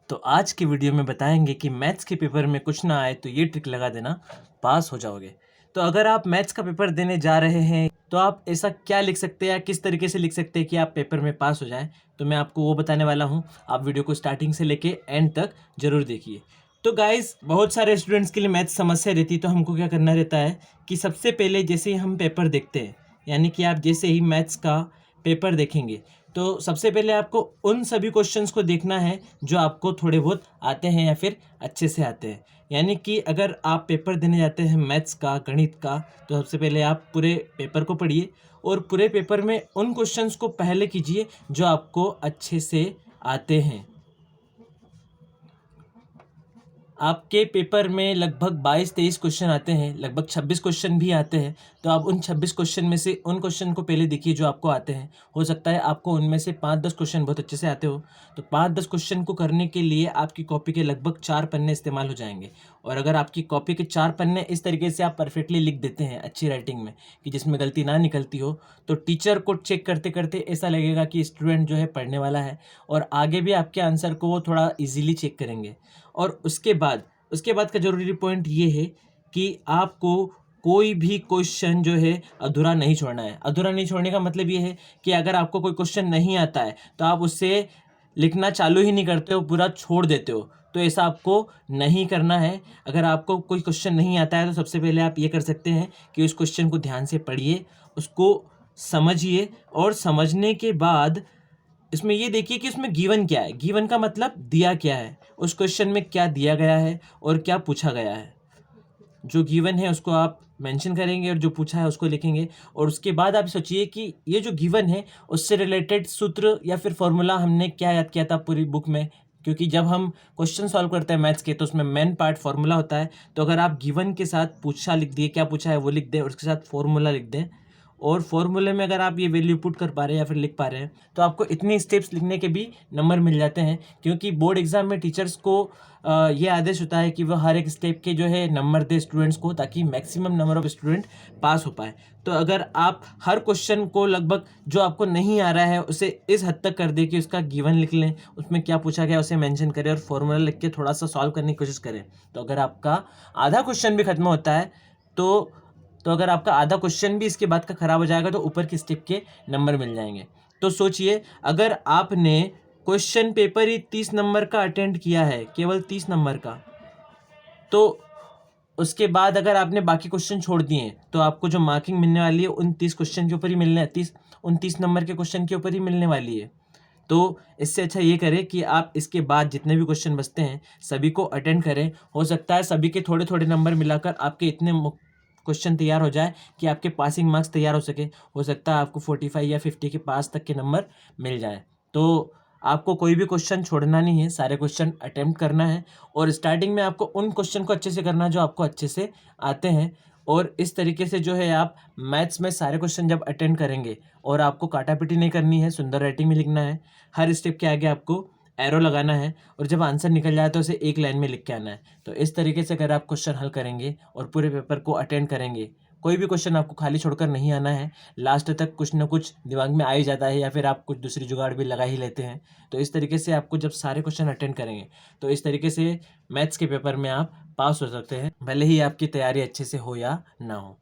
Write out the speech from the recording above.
तो आज की वीडियो में बताएंगे कि मैथ्स के पेपर में कुछ ना आए तो ये ट्रिक लगा देना, पास हो जाओगे। तो अगर आप मैथ्स का पेपर देने जा रहे हैं तो आप ऐसा क्या लिख सकते हैं या किस तरीके से लिख सकते हैं कि आप पेपर में पास हो जाएं, तो मैं आपको वो बताने वाला हूं। आप वीडियो को स्टार्टिंग से लेके एंड तक जरूर देखिए। तो गाइस, बहुत सारे स्टूडेंट्स के लिए मैथ्स समस्या रहती है, तो हमको क्या करना रहता है कि सबसे पहले जैसे ही हम पेपर देखते हैं, यानी कि आप जैसे ही मैथ्स का पेपर देखेंगे तो सबसे पहले आपको उन सभी क्वेश्चंस को देखना है जो आपको थोड़े बहुत आते हैं या फिर अच्छे से आते हैं। यानी कि अगर आप पेपर देने जाते हैं मैथ्स का, गणित का, तो सबसे पहले आप पूरे पेपर को पढ़िए और पूरे पेपर में उन क्वेश्चंस को पहले कीजिए जो आपको अच्छे से आते हैं। आपके पेपर में लगभग 22-23 क्वेश्चन आते हैं, लगभग 26 क्वेश्चन भी आते हैं। तो आप उन 26 क्वेश्चन में से उन क्वेश्चन को पहले देखिए जो आपको आते हैं। हो सकता है आपको उनमें से 5-10 क्वेश्चन बहुत अच्छे से आते हो, तो 5-10 क्वेश्चन को करने के लिए आपकी कॉपी के लगभग 4 पन्ने इस्तेमाल हो जाएंगे। और अगर आपकी कॉपी के 4 पन्ने इस तरीके से आप परफेक्टली लिख देते हैं अच्छी राइटिंग में कि जिसमें गलती ना निकलती हो, तो टीचर को चेक करते करते ऐसा लगेगा कि स्टूडेंट जो है पढ़ने वाला है और आगे भी आपके आंसर को वो थोड़ा ईजिली चेक करेंगे। और उसके बाद का ज़रूरी पॉइंट ये है कि आपको कोई भी क्वेश्चन जो है अधूरा नहीं छोड़ना है। अधूरा नहीं छोड़ने का मतलब ये है कि अगर आपको कोई क्वेश्चन नहीं आता है तो आप उससे लिखना चालू ही नहीं करते हो, पूरा छोड़ देते हो। तो ऐसा आपको नहीं करना है। अगर आपको कोई क्वेश्चन नहीं आता है तो सबसे पहले आप ये कर सकते हैं कि उस क्वेश्चन को ध्यान से पढ़िए, उसको समझिए और समझने के बाद इसमें ये देखिए कि उसमें गिवन क्या है। गिवन का मतलब दिया क्या है, उस क्वेश्चन में क्या दिया गया है और क्या पूछा गया है। जो गिवन है उसको आप मेंशन करेंगे और जो पूछा है उसको लिखेंगे। और उसके बाद आप सोचिए कि ये जो गिवन है उससे रिलेटेड सूत्र या फिर फॉर्मूला हमने क्या याद किया था पूरी बुक में, क्योंकि जब हम क्वेश्चन सॉल्व करते हैं मैथ्स के तो उसमें मेन पार्ट फॉर्मूला होता है। तो अगर आप गिवन के साथ पूछा लिख दिए, क्या पूछा है वो लिख दें और उसके साथ फॉर्मूला लिख दें, और फॉर्मूले में अगर आप ये वैल्यू पुट कर पा रहे हैं या फिर लिख पा रहे हैं तो आपको इतने स्टेप्स लिखने के भी नंबर मिल जाते हैं। क्योंकि बोर्ड एग्जाम में टीचर्स को ये आदेश होता है कि वो हर एक स्टेप के जो है नंबर दे स्टूडेंट्स को, ताकि मैक्सिमम नंबर ऑफ स्टूडेंट पास हो पाए। तो अगर आप हर क्वेश्चन को लगभग जो आपको नहीं आ रहा है उसे इस हद तक कर दे कि उसका गिवन लिख लें, उसमें क्या पूछा गया उसे मेंशन करें और फॉर्मूला लिख के थोड़ा सा सॉल्व करने की कोशिश करें, तो अगर आपका आधा क्वेश्चन भी खत्म होता है तो अगर आपका आधा क्वेश्चन भी इसके बाद का खराब हो जाएगा तो ऊपर की स्टेप के नंबर मिल जाएंगे। तो सोचिए, अगर आपने क्वेश्चन पेपर ही 30 नंबर का अटेंड किया है, केवल 30 नंबर का, तो उसके बाद अगर आपने बाकी क्वेश्चन छोड़ दिए तो आपको जो मार्किंग मिलने वाली है उन 30 क्वेश्चन के ऊपर ही मिलने 30 नंबर के क्वेश्चन के ऊपर ही मिलने वाली है। तो इससे अच्छा ये करें कि आप इसके बाद जितने भी क्वेश्चन बचते हैं सभी को अटेंड करें। हो सकता है सभी के थोड़े थोड़े नंबर मिलाकर आपके इतने क्वेश्चन तैयार हो जाए कि आपके पासिंग मार्क्स तैयार हो सके। हो सकता है आपको 45 या 50 के पास तक के नंबर मिल जाए। तो आपको कोई भी क्वेश्चन छोड़ना नहीं है, सारे क्वेश्चन अटेम्प्ट करना है और स्टार्टिंग में आपको उन क्वेश्चन को अच्छे से करना है जो आपको अच्छे से आते हैं। और इस तरीके से जो है आप मैथ्स में सारे क्वेश्चन जब अटेंड करेंगे और आपको काटापिटी नहीं करनी है, सुंदर राइटिंग में लिखना है, हर स्टेप के आगे आपको एरो लगाना है और जब आंसर निकल जाए तो उसे एक लाइन में लिख के आना है। तो इस तरीके से अगर आप क्वेश्चन हल करेंगे और पूरे पेपर को अटेंड करेंगे, कोई भी क्वेश्चन आपको खाली छोड़कर नहीं आना है, लास्ट तक कुछ ना कुछ दिमाग में आ ही जाता है या फिर आप कुछ दूसरी जुगाड़ भी लगा ही लेते हैं। तो इस तरीके से आपको जब सारे क्वेश्चन अटेंड करेंगे तो इस तरीके से मैथ्स के पेपर में आप पास हो सकते हैं, भले ही आपकी तैयारी अच्छे से हो या ना हो।